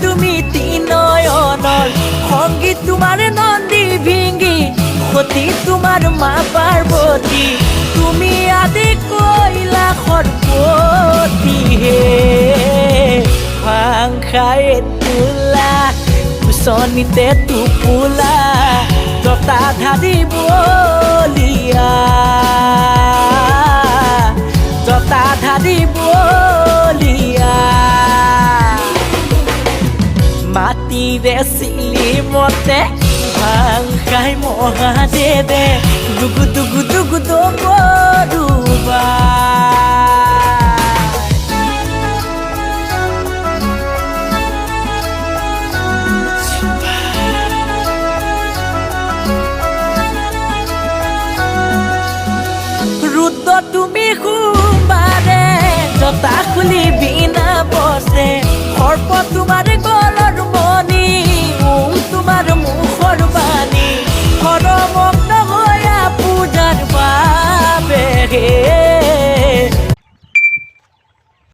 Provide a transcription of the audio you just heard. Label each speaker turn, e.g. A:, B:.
A: তুমি তিনয়নৰ সংগীত তোমাৰ নন্দী ভিঙ্গি সতী তোমাৰ মা পাৰ্বতী তুমি আদি কৈলা সৰ্বতী হে ভাংখাই তোলা কুচনিতে টোপোলা জতা ধাদি বলিয়া জতা ধাদি বলিয়া মাটিৰে চিলি মতে ভাংখাই মহাদেৱে দুগু দুগু দুগু দগৰুবা ৰুদ্ৰ তুমি সোমবাৰে জতা খুলি বিনা বসে সৰ্প তোমাৰ